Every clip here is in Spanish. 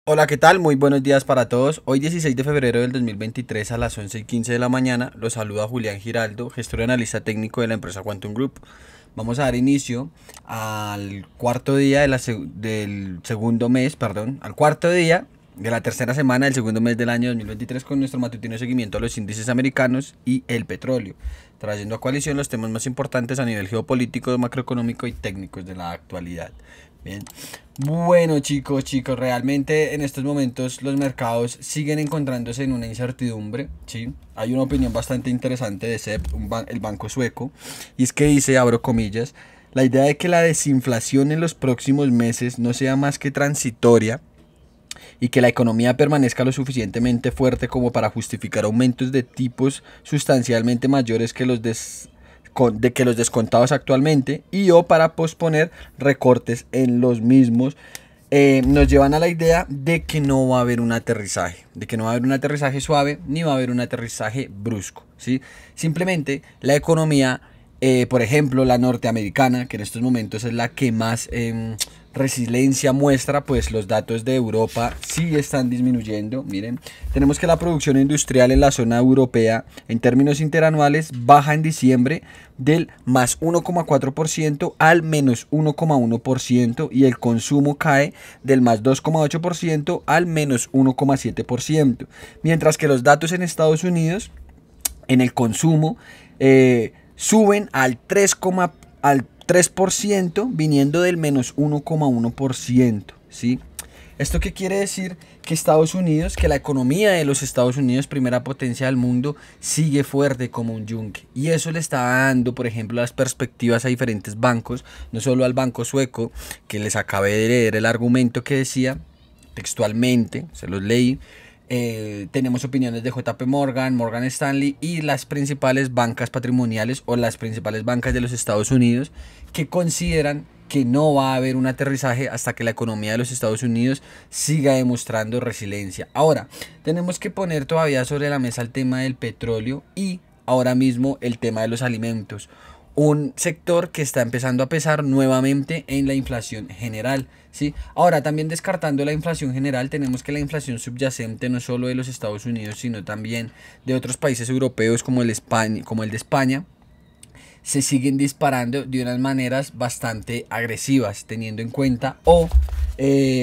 Hola, ¿qué tal? Muy buenos días para todos. Hoy 16 de febrero del 2023 a las 11:15 de la mañana los saluda Julián Giraldo, gestor y analista técnico de la empresa Quantum Group. Vamos a dar inicio al cuarto día del segundo mes, perdón, al cuarto día de la tercera semana del segundo mes del año 2023 con nuestro matutino seguimiento a los índices americanos y el petróleo, trayendo a coalición los temas más importantes a nivel geopolítico, macroeconómico y técnicos de la actualidad. Bien. Bueno, chicos, realmente en estos momentos los mercados siguen encontrándose en una incertidumbre, ¿sí? Hay una opinión bastante interesante de SEB, el banco sueco, y es que dice, abro comillas, la idea de que la desinflación en los próximos meses no sea más que transitoria y que la economía permanezca lo suficientemente fuerte como para justificar aumentos de tipos sustancialmente mayores que los descontados actualmente y o para posponer recortes en los mismos, nos llevan a la idea de que no va a haber un aterrizaje, de que no va a haber un aterrizaje suave ni va a haber un aterrizaje brusco, ¿sí? Simplemente la economía, por ejemplo la norteamericana, que en estos momentos es la que más resiliencia muestra, pues los datos de Europa sí están disminuyendo. Miren, tenemos que la producción industrial en la zona europea en términos interanuales baja en diciembre del más 1,4% al menos 1,1% y el consumo cae del más 2,8% al menos 1,7%, mientras que los datos en Estados Unidos en el consumo suben al 3% viniendo del menos 1,1%, ¿sí? ¿Esto qué quiere decir? Que Estados Unidos, que la economía de los Estados Unidos, primera potencia del mundo, sigue fuerte como un yunque. Y eso le está dando, por ejemplo, las perspectivas a diferentes bancos, no solo al banco sueco, que les acabé de leer el argumento que decía textualmente, se los leí. Tenemos opiniones de JP Morgan, Morgan Stanley y las principales bancas patrimoniales o las principales bancas de los Estados Unidos que consideran que no va a haber un aterrizaje hasta que la economía de los Estados Unidos siga demostrando resiliencia. Ahora, tenemos que poner todavía sobre la mesa el tema del petróleo y ahora mismo el tema de los alimentos. Un sector que está empezando a pesar nuevamente en la inflación general, ¿sí? Ahora, también descartando la inflación general, tenemos que la inflación subyacente no solo de los Estados Unidos, sino también de otros países europeos como el de España, se siguen disparando de unas maneras bastante agresivas, teniendo en cuenta o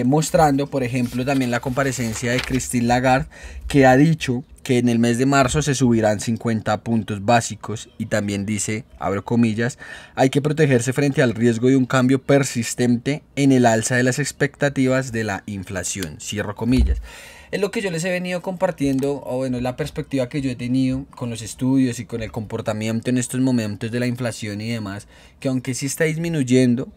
mostrando, por ejemplo, también la comparecencia de Christine Lagarde, que ha dicho que en el mes de marzo se subirán 50 puntos básicos y también dice, abro comillas, hay que protegerse frente al riesgo de un cambio persistente en el alza de las expectativas de la inflación, cierro comillas. Es lo que yo les he venido compartiendo, o bueno, la perspectiva que yo he tenido con los estudios y con el comportamiento en estos momentos de la inflación y demás, que aunque sí está disminuyendo,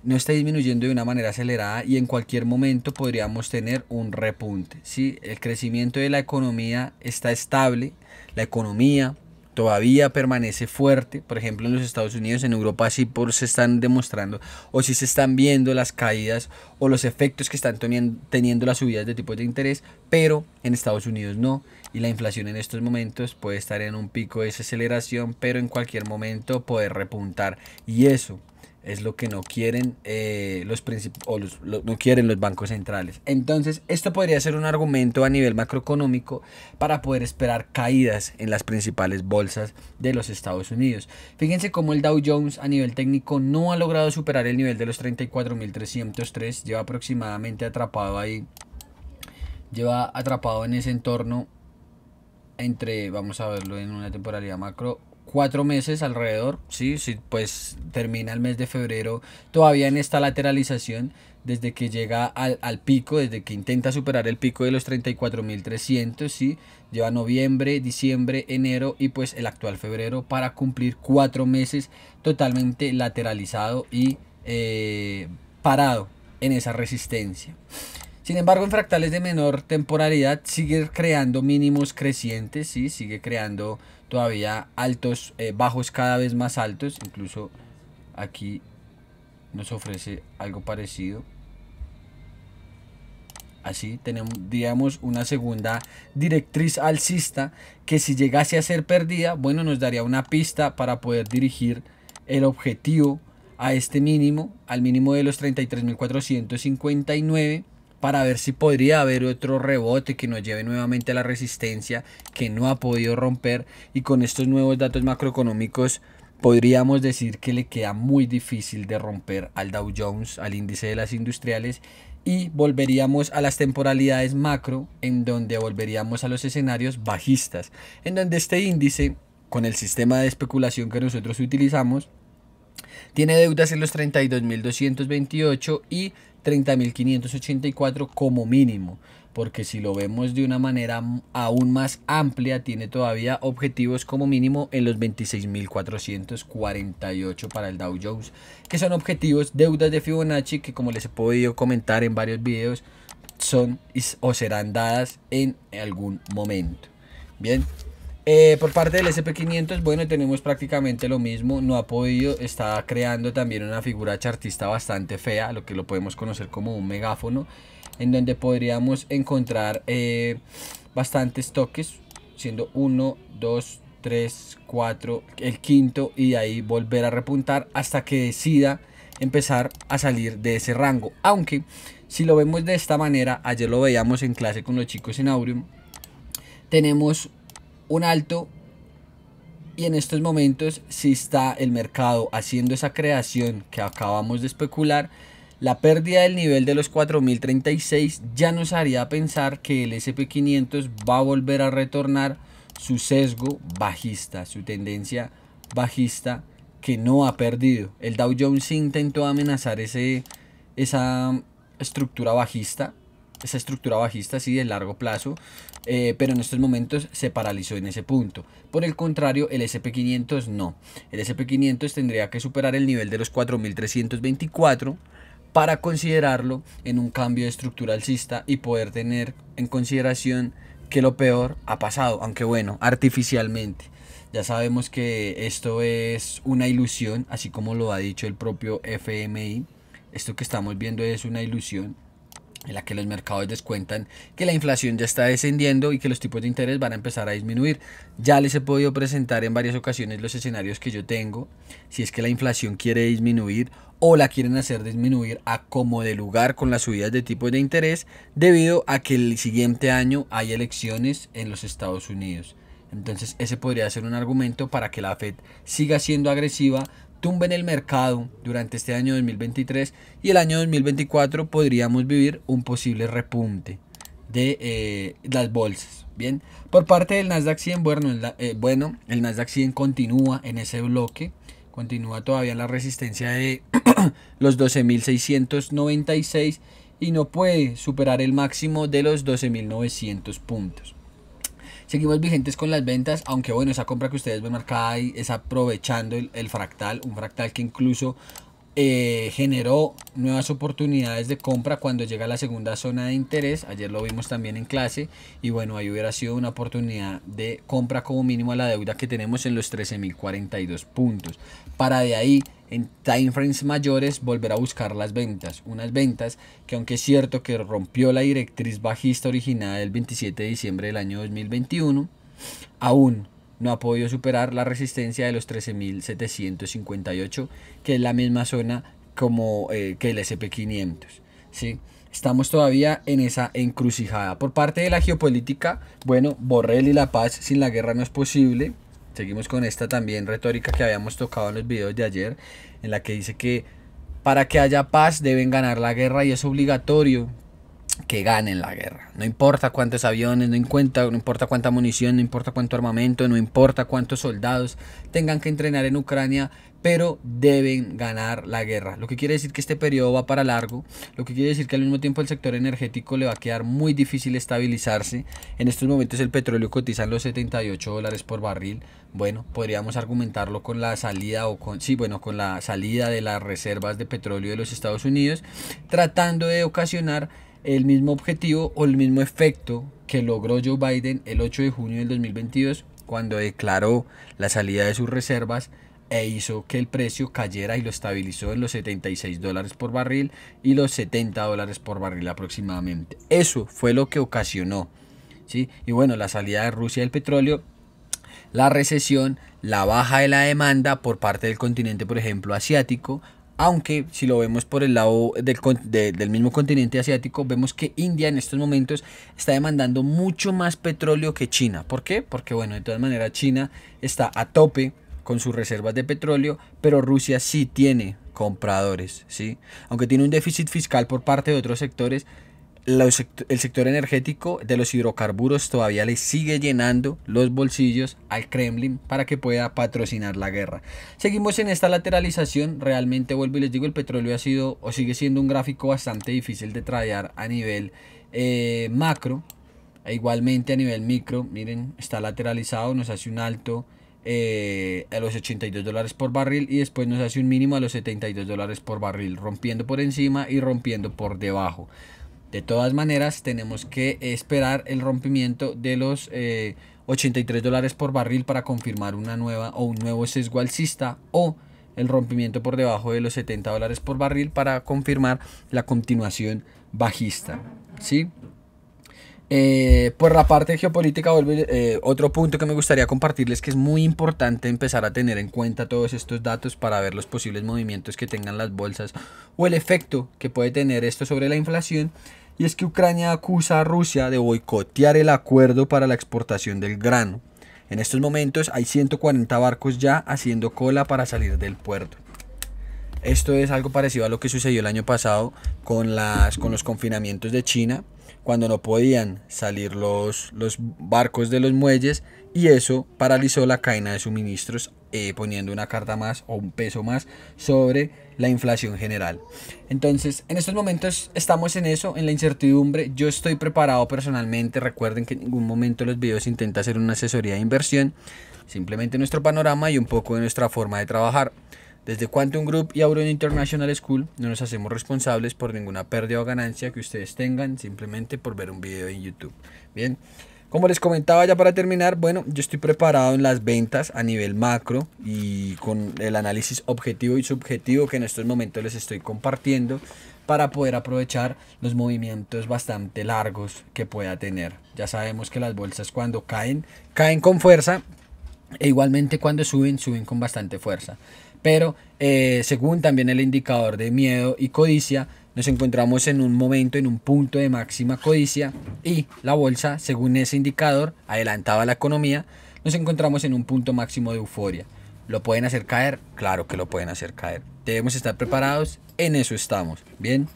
no está disminuyendo de una manera acelerada y en cualquier momento podríamos tener un repunte, ¿sí? El crecimiento de la economía está estable, la economía todavía permanece fuerte, por ejemplo en los Estados Unidos, en Europa sí se están demostrando o sí se están viendo las caídas o los efectos que están teniendo las subidas de tipos de interés, pero en Estados Unidos no, y la inflación en estos momentos puede estar en un pico de desaceleración, pero en cualquier momento puede repuntar, y eso es lo que no quieren no quieren los bancos centrales. Entonces, esto podría ser un argumento a nivel macroeconómico para poder esperar caídas en las principales bolsas de los Estados Unidos. Fíjense cómo el Dow Jones a nivel técnico no ha logrado superar el nivel de los 34.303, lleva aproximadamente atrapado ahí, lleva atrapado en ese entorno entre, vamos a verlo en una temporalidad macro, 4 meses alrededor, sí, pues termina el mes de febrero todavía en esta lateralización desde que llega al pico, desde que intenta superar el pico de los 34.300, sí, lleva noviembre, diciembre, enero y pues el actual febrero para cumplir 4 meses totalmente lateralizado y parado en esa resistencia. Sin embargo, en fractales de menor temporalidad sigue creando mínimos crecientes, ¿sí? Sigue creando todavía altos, bajos cada vez más altos. Incluso aquí nos ofrece algo parecido. Así tenemos, digamos, una segunda directriz alcista que si llegase a ser perdida, bueno, nos daría una pista para poder dirigir el objetivo a este mínimo, al mínimo de los 33.459 para ver si podría haber otro rebote que nos lleve nuevamente a la resistencia que no ha podido romper, y con estos nuevos datos macroeconómicos podríamos decir que le queda muy difícil de romper al Dow Jones, al índice de las industriales, y volveríamos a las temporalidades macro, en donde volveríamos a los escenarios bajistas, en donde este índice, con el sistema de especulación que nosotros utilizamos, tiene deudas en los 32.228 y 30.584 como mínimo, porque si lo vemos de una manera aún más amplia, tiene todavía objetivos como mínimo en los 26.448 para el Dow Jones, que son objetivos, deudas de Fibonacci, que como les he podido comentar en varios videos, son o serán dadas en algún momento. Bien. Por parte del SP500, bueno, tenemos prácticamente lo mismo, no ha podido, está creando también una figura chartista bastante fea, lo que lo podemos conocer como un megáfono, en donde podríamos encontrar bastantes toques, siendo 1, 2, 3, 4, el quinto, y de ahí volver a repuntar hasta que decida empezar a salir de ese rango. Aunque si lo vemos de esta manera, ayer lo veíamos en clase con los chicos en Aureum, tenemos un alto, y en estos momentos, si está el mercado haciendo esa creación que acabamos de especular, la pérdida del nivel de los 4.036 ya nos haría pensar que el SP500 va a volver a retornar su sesgo bajista, su tendencia bajista que no ha perdido. El Dow Jones sí intentó amenazar esa estructura bajista, sí, de largo plazo, pero en estos momentos se paralizó en ese punto. Por el contrario, el SP500 no. El SP500 tendría que superar el nivel de los 4.324 para considerarlo en un cambio de estructura alcista y poder tener en consideración que lo peor ha pasado, aunque bueno, artificialmente. Ya sabemos que esto es una ilusión, así como lo ha dicho el propio FMI. Esto que estamos viendo es una ilusión en la que los mercados descuentan que la inflación ya está descendiendo y que los tipos de interés van a empezar a disminuir. Ya les he podido presentar en varias ocasiones los escenarios que yo tengo, si es que la inflación quiere disminuir o la quieren hacer disminuir a como de lugar con las subidas de tipos de interés, debido a que el siguiente año hay elecciones en los Estados Unidos. Entonces ese podría ser un argumento para que la Fed siga siendo agresiva, tumben el mercado durante este año 2023, y el año 2024 podríamos vivir un posible repunte de las bolsas. Bien, por parte del Nasdaq 100, bueno, el Nasdaq 100 continúa en ese bloque, continúa todavía en la resistencia de los 12.696 y no puede superar el máximo de los 12.900 puntos. Seguimos vigentes con las ventas, aunque bueno, esa compra que ustedes ven marcada ahí es aprovechando el fractal, un fractal que incluso generó nuevas oportunidades de compra cuando llega a la segunda zona de interés. Ayer lo vimos también en clase, y bueno, ahí hubiera sido una oportunidad de compra como mínimo a la deuda que tenemos en los 13.042 puntos, para de ahí en timeframes mayores volver a buscar las ventas, unas ventas que, aunque es cierto que rompió la directriz bajista originada del 27 de diciembre del año 2021, aún no ha podido superar la resistencia de los 13.758, que es la misma zona como que el SP500, ¿sí? Estamos todavía en esa encrucijada. Por parte de la geopolítica, bueno, Borrell y la paz sin la guerra no es posible. Seguimos con esta también retórica que habíamos tocado en los videos de ayer, en la que dice que para que haya paz deben ganar la guerra, y es obligatorio que ganen la guerra. No importa cuántos aviones, no importa cuánta munición, no importa cuánto armamento, no importa cuántos soldados tengan que entrenar en Ucrania, pero deben ganar la guerra. Lo que quiere decir que este periodo va para largo, lo que quiere decir que al mismo tiempo el sector energético le va a quedar muy difícil estabilizarse. En estos momentos el petróleo cotiza en los $78 por barril. Bueno, podríamos argumentarlo con la salida con la salida de las reservas de petróleo de los Estados Unidos, tratando de ocasionar el mismo objetivo o el mismo efecto que logró Joe Biden el 8 de junio del 2022, cuando declaró la salida de sus reservas e hizo que el precio cayera y lo estabilizó en los $76 por barril y los $70 por barril aproximadamente. Eso fue lo que ocasionó, ¿sí? Y bueno, la salida de Rusia del petróleo, la recesión, la baja de la demanda por parte del continente, por ejemplo, asiático, Aunque si lo vemos por el lado del mismo continente asiático, vemos que India en estos momentos está demandando mucho más petróleo que China. ¿Por qué? Porque bueno, de todas maneras China está a tope con sus reservas de petróleo, pero Rusia sí tiene compradores, ¿sí? Aunque tiene un déficit fiscal por parte de otros sectores, el sector energético de los hidrocarburos todavía le sigue llenando los bolsillos al Kremlin para que pueda patrocinar la guerra. Seguimos en esta lateralización, realmente vuelvo y les digo, el petróleo ha sido o sigue siendo un gráfico bastante difícil de tradear a nivel macro, e igualmente a nivel micro, miren, está lateralizado, nos hace un alto a los $82 por barril y después nos hace un mínimo a los $72 por barril, rompiendo por encima y rompiendo por debajo. De todas maneras, tenemos que esperar el rompimiento de los $83 por barril para confirmar una nueva o un nuevo sesgo alcista, o el rompimiento por debajo de los $70 por barril para confirmar la continuación bajista, ¿sí? Por la parte geopolítica, otro punto que me gustaría compartirles, que es muy importante empezar a tener en cuenta todos estos datos para ver los posibles movimientos que tengan las bolsas o el efecto que puede tener esto sobre la inflación, y es que Ucrania acusa a Rusia de boicotear el acuerdo para la exportación del grano. En estos momentos hay 140 barcos ya haciendo cola para salir del puerto. Esto es algo parecido a lo que sucedió el año pasado con los confinamientos de China, cuando no podían salir los barcos de los muelles, y eso paralizó la cadena de suministros, poniendo una carga más o un peso más sobre la inflación general. Entonces, en estos momentos estamos en eso, en la incertidumbre. Yo estoy preparado personalmente. Recuerden que en ningún momento los videos intenta hacer una asesoría de inversión, simplemente nuestro panorama y un poco de nuestra forma de trabajar. Desde Quantum Group y Auron International School no nos hacemos responsables por ninguna pérdida o ganancia que ustedes tengan simplemente por ver un video en YouTube. Bien, como les comentaba ya para terminar, bueno, yo estoy preparado en las ventas a nivel macro y con el análisis objetivo y subjetivo que en estos momentos les estoy compartiendo para poder aprovechar los movimientos bastante largos que pueda tener. Ya sabemos que las bolsas cuando caen con fuerza, e igualmente cuando suben con bastante fuerza. Pero según también el indicador de miedo y codicia, nos encontramos en un momento, en un punto de máxima codicia, y la bolsa, según ese indicador, adelantaba la economía, nos encontramos en un punto máximo de euforia. ¿Lo pueden hacer caer? Claro que lo pueden hacer caer. Debemos estar preparados, en eso estamos. Bien.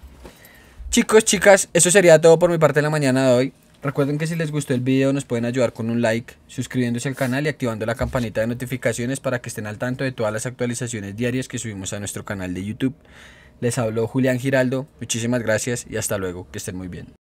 Chicos, chicas, eso sería todo por mi parte en la mañana de hoy. Recuerden que si les gustó el video nos pueden ayudar con un like, suscribiéndose al canal y activando la campanita de notificaciones para que estén al tanto de todas las actualizaciones diarias que subimos a nuestro canal de YouTube. Les habló Julián Giraldo, muchísimas gracias y hasta luego, que estén muy bien.